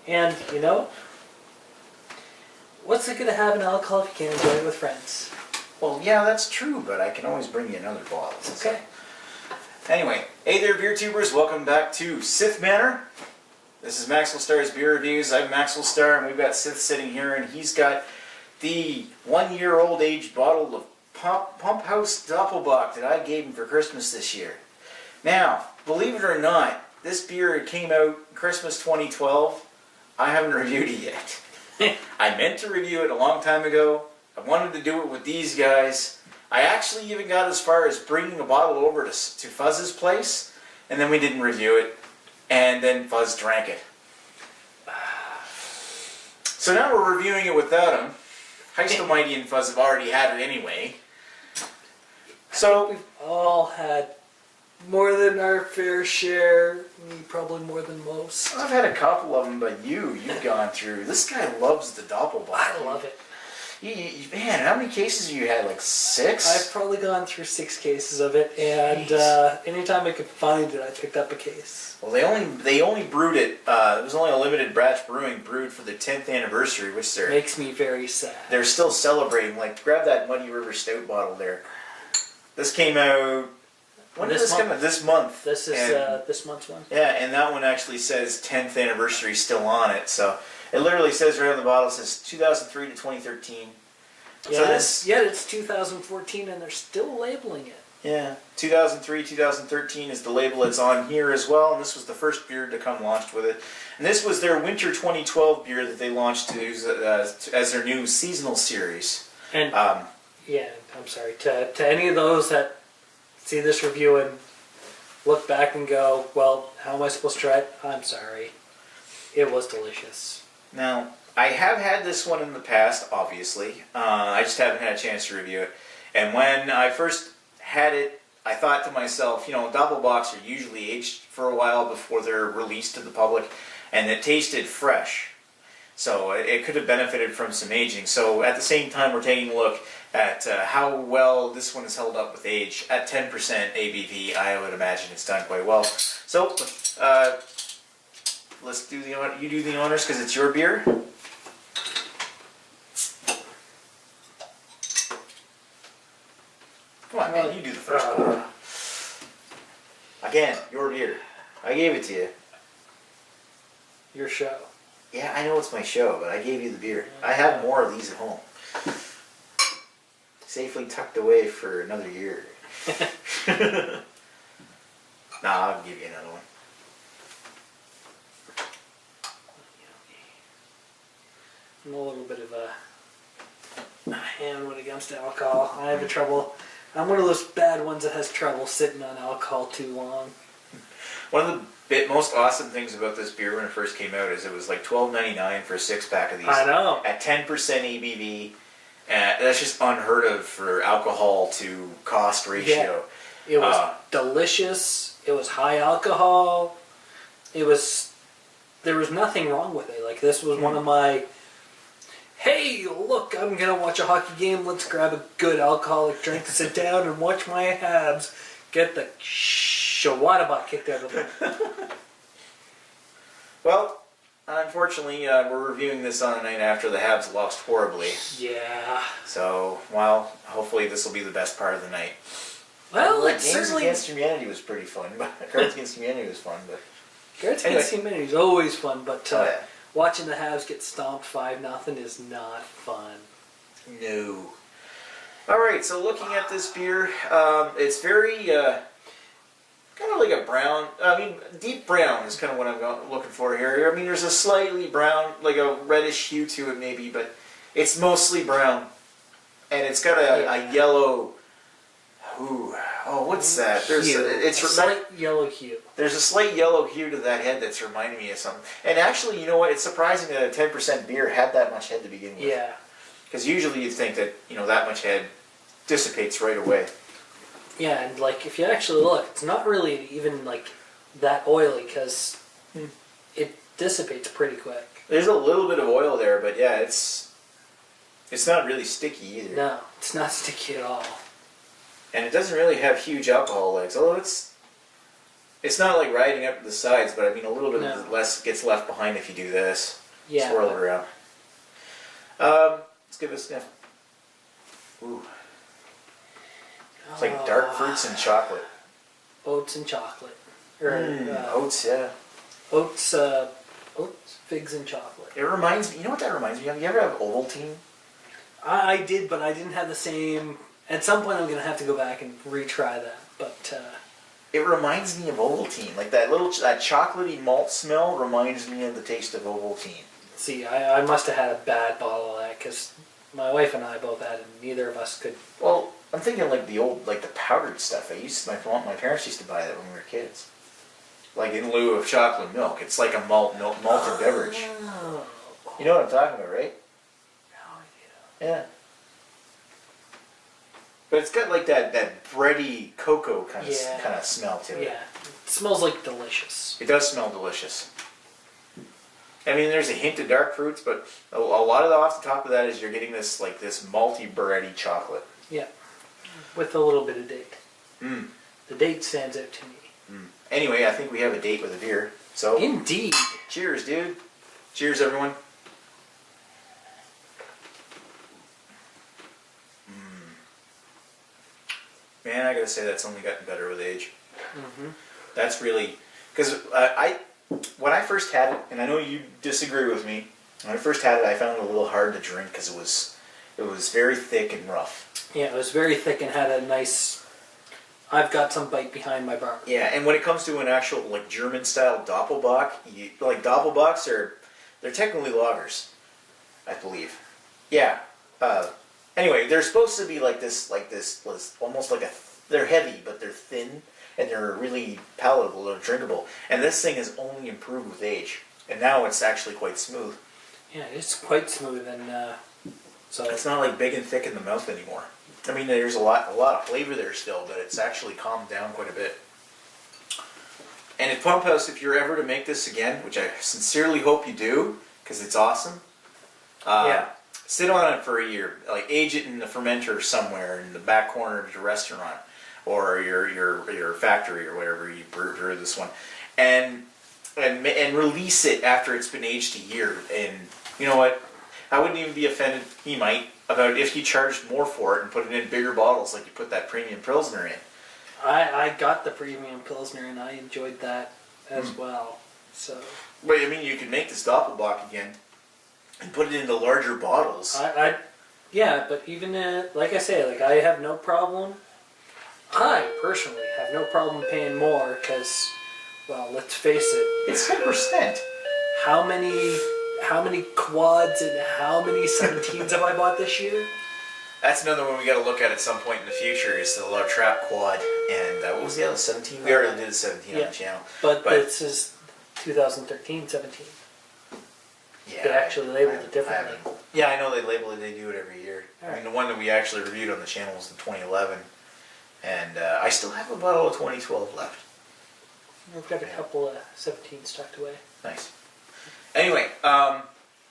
And, you know, what's it going to have in alcohol if you can't enjoy it with friends? Well, yeah, that's true, but I can always bring you another bottle. Okay. Anyway, hey there, beer tubers. Welcome back to Sithe Manor. This is Maxwell Starr's Beer Reviews. I'm Maxwell Starr, and we've got Sithe sitting here, and he's got the 1-year-old aged bottle of Pump House Doppelbock that I gave him for Christmas this year. Now, believe it or not, this beer came out Christmas 2012. I haven't reviewed it yet. I meant to review it a long time ago. I wanted to do it with these guys. I actually even got as far as bringing a bottle over to Fuzz's place, and then we didn't review it, and then Fuzz drank it. So now we're reviewing it without him. Heist Almighty and Fuzz have already had it anyway. So we've all had more than our fair share, probably more than most. I've had a couple of them, but you've gone through. This guy loves the Doppelbock. I love it. Man, how many cases have you had? Like 6? I've probably gone through 6 cases of it, and anytime I could find it, I picked up a case. Well, they only brewed it. It was only a limited batch brewing brewed for the 10th anniversary, which makes me very sad. They're still celebrating. Like, grab that Muddy River Stout bottle there. This came out. When did this come out? This month. This is this month's one. Yeah, and that one actually says 10th anniversary still on it. So it literally says right on the bottle, it says 2003 to 2013. Yeah, so it's 2014 and they're still labeling it. Yeah, 2003, 2013 is the label it's on here as well, and this was the first beer to come launched with it. And this was their Winter 2012 beer that they launched to use as their new seasonal series. And yeah, I'm sorry, to any of those that see this review and look back and go, well, how am I supposed to try it? I'm sorry. It was delicious. Now, I have had this one in the past, obviously. I just haven't had a chance to review it. And when I first had it, I thought to myself, you know, Doppelbocks are usually aged for a while before they're released to the public, and it tasted fresh. So it could have benefited from some aging. So at the same time, we're taking a look at how well this one is held up with age. At 10% ABV, I would imagine it's done quite well. So let's do you do the honors because it's your beer. Come on, man, you do the first one. Again, your beer. I gave it to you. Your show. Yeah, I know it's my show, but I gave you the beer. I have more of these at home. Safely tucked away for another year. Nah, I'll give you another one. I'm a little bit of a hand when it comes to alcohol. I have trouble. I'm one of those bad ones that has trouble sitting on alcohol too long. One of the most awesome things about this beer when it first came out is it was like $12.99 for a 6-pack of these. I know. At 10% ABV. That's just unheard of for alcohol to cost ratio. Yeah. It was delicious. It was high alcohol. There was nothing wrong with it. Like, this was one of my, hey, look, I'm going to watch a hockey game. Let's grab a good alcoholic drink, sit down and watch my Habs get the Shawadabat kicked out of them. Well, unfortunately, we're reviewing this on the night after the Habs lost horribly. Yeah. So, well, hopefully this will be the best part of the night. Well, it's Games certainly... Against Humanity was pretty fun. Cards Against Humanity was fun, but... Cards Against Humanity is always fun, but yeah. watching the Habs get stomped 5-0 is not fun. No. Alright, so looking at this beer, it's very... kind of like a brown, deep brown is kind of what I'm looking for here. I mean, there's a slightly brown, like a reddish hue to it maybe, but it's mostly brown. And it's got a yellow, what's that? There's a slight yellow hue. There's a slight yellow hue to that head that's reminding me of something. And actually, you know what, it's surprising that a 10% beer had that much head to begin with. Yeah. Because usually you'd think that, that much head dissipates right away. Yeah, and like if you actually look, it's not really even like that oily because it dissipates pretty quick. There's a little bit of oil there, but yeah, it's not really sticky either. No, it's not sticky at all. And it doesn't really have huge alcohol legs, although it's It's not like riding up the sides, but I mean a little bit No. less gets left behind if you do this. Yeah. Swirl it around. Let's give it a sniff. Ooh. It's like dark fruits and chocolate. Oats and chocolate. Or Oats, yeah. Oats, figs and chocolate. It reminds me, you know what that reminds me of? You ever have Ovaltine? I did, but I didn't have the same. At some point, I'm going to have to go back and retry that. But It reminds me of Ovaltine. Like that chocolatey malt smell reminds me of the taste of Ovaltine. see, I must have had a bad bottle of that because my wife and I both had it, and neither of us could. Well, I'm thinking like the powdered stuff. My parents used to buy that when we were kids. Like in lieu of chocolate milk. It's like a malted beverage. Oh. You know what I'm talking about, right? No idea. Yeah. But it's got like that bready cocoa kind of smell to it. Yeah, it smells like delicious. It does smell delicious. I mean, there's a hint of dark fruits, but a lot of off the top of that is you're getting this malty bready chocolate. Yeah, with a little bit of date. Mm. The date stands out to me. Mm. Anyway, I think we have a date with a beer. So Indeed. cheers, dude. Cheers, everyone. Man, I gotta say that's only gotten better with age. Mm-hmm. That's really because when I first had it, and I know you disagree with me. When I first had it, I found it a little hard to drink because it was very thick and rough. Yeah, it was very thick and had a nice. I've got some bite behind my bar. Yeah, and when it comes to an actual German style Doppelbock, Doppelbocks they're technically lagers, I believe. Yeah. Anyway, they're supposed to be like this, almost like they're heavy, but they're thin, and they're really palatable, they're drinkable. And this thing has only improved with age. And now it's actually quite smooth. Yeah, it's quite smooth, and so It's not like big and thick in the mouth anymore. I mean, there's a lot of flavor there still, but it's actually calmed down quite a bit. And at Pump House, if you're ever to make this again, which I sincerely hope you do, because it's awesome, sit on it for a year. Like age it in the fermenter somewhere in the back corner of your restaurant or your factory or wherever you brew this one, and release it after it's been aged a year. And you know what? I wouldn't even be offended. He might about if you charged more for it and put it in bigger bottles like you put that premium Pilsner in. I got the premium Pilsner and I enjoyed that as well. So. But I mean, you could make this Doppelbock again and put it into larger bottles. Yeah, but even like I say, I have no problem. I personally have no problem paying more because, well, let's face it, It's 10%. how many quads and how many 17s have I bought this year? That's another one we got to look at some point in the future is the La Trappe quad. And what was the other 17? We already did a 17 on the channel. But this is 2013, 17. Yeah, They actually labeled it differently. Yeah, I know they label it. They do it every year. All I mean, right. the one that we actually reviewed on the channel was in 2011, and I still have a bottle of 2012 left. We've got a couple of 17s tucked away. Nice. Anyway,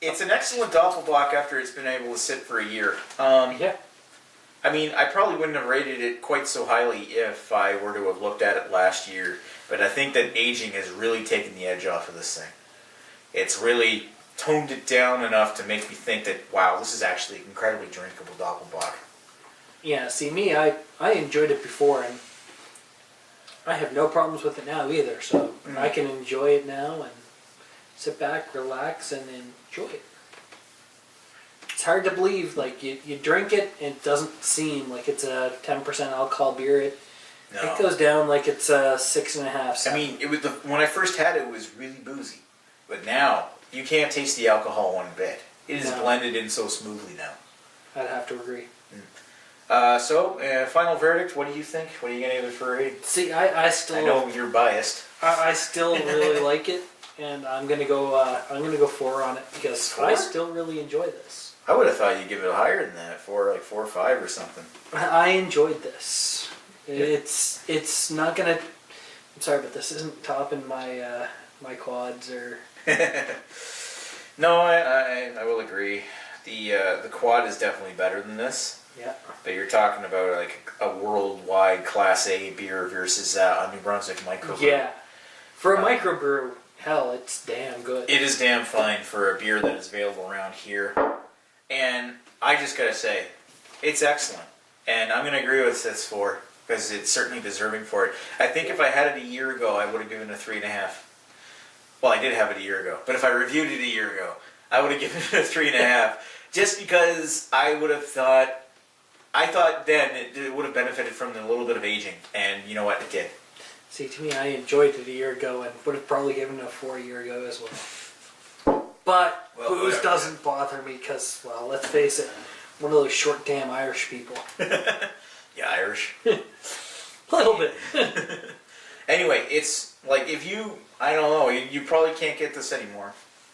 it's an excellent Doppelbock after it's been able to sit for a year. Yeah. I mean, I probably wouldn't have rated it quite so highly if I were to have looked at it last year, but I think that aging has really taken the edge off of this thing. It's really toned it down enough to make me think that, wow, this is actually an incredibly drinkable Doppelbock. Yeah, see me, I enjoyed it before and I have no problems with it now either, so I can enjoy it now and sit back, relax, and enjoy it. It's hard to believe, you drink it and it doesn't seem like it's a 10% alcohol beer. It goes down like it's a 6.5. I mean, when I first had it, it was really boozy. But now, you can't taste the alcohol one bit. It is blended in so smoothly now. I'd have to agree. Final verdict, what do you think? What are you going to give it for a rating? See, I still... I know you're biased. I still really like it, and I'm gonna go 4 on it because 4? I still really enjoy this. I would have thought you'd give it higher than that, 4 or 5 or something. I enjoyed this. It's not gonna. I'm sorry, but this isn't topping my my quads or. No, I will agree. The quad is definitely better than this. Yeah. But you're talking about a worldwide Class A beer versus a New Brunswick micro. Yeah, For a microbrew, hell, it's damn good. It is damn fine for a beer that is available around here. And I just gotta say, it's excellent. And I'm gonna agree with Sith's 4, because it's certainly deserving for it. I think if I had it a year ago, I would have given it a 3.5. Well, I did have it a year ago, but if I reviewed it a year ago, I would have given it a 3.5. Just because I thought then it would have benefited from the little bit of aging. And you know what, it did. See, to me, I enjoyed it a year ago and would have probably given it a 4 a year ago as well. But booze whatever. doesn't bother me because, well, let's face it, I'm one of those short damn Irish people. Yeah, Irish. A little bit. Anyway, it's like if you, I don't know, you probably can't get this anymore.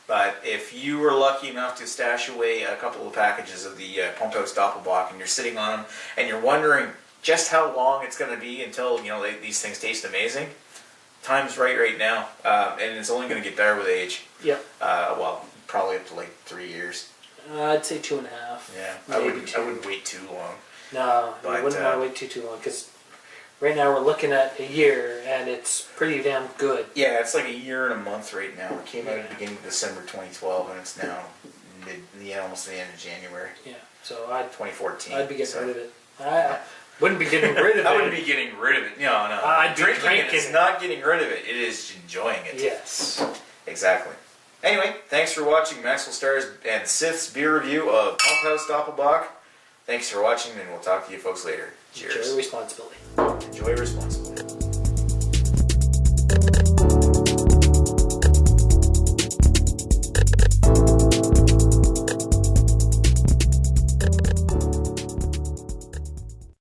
But if you were lucky enough to stash away a couple of packages of the Pumped House Doppelbock and you're sitting on them and you're wondering just how long it's going to be until, you know, these things taste amazing, time's right now. And it's only going to get better with age. Yep. Well, probably up to like 3 years. I'd say 2.5. Yeah, Maybe I 2. wouldn't wait too long. No, But, you wouldn't want to wait too long because right now we're looking at a year and it's pretty damn good. Yeah, it's like a year and a month right now. It came out at the beginning of December 2012 and it's now almost the end of January Yeah, so I'd 2014. be getting rid of it. I wouldn't be getting rid of it. I wouldn't be getting rid of it. No. I'd be Drinking it drinking is it. not getting rid of it. It is enjoying it. Yes. Exactly. Anyway, thanks for watching Maxwell Starr's and Sith's beer review of Pump House Doppelbock. Thanks for watching, and we'll talk to you folks later. Cheers. Enjoy responsibly. Enjoy responsibly.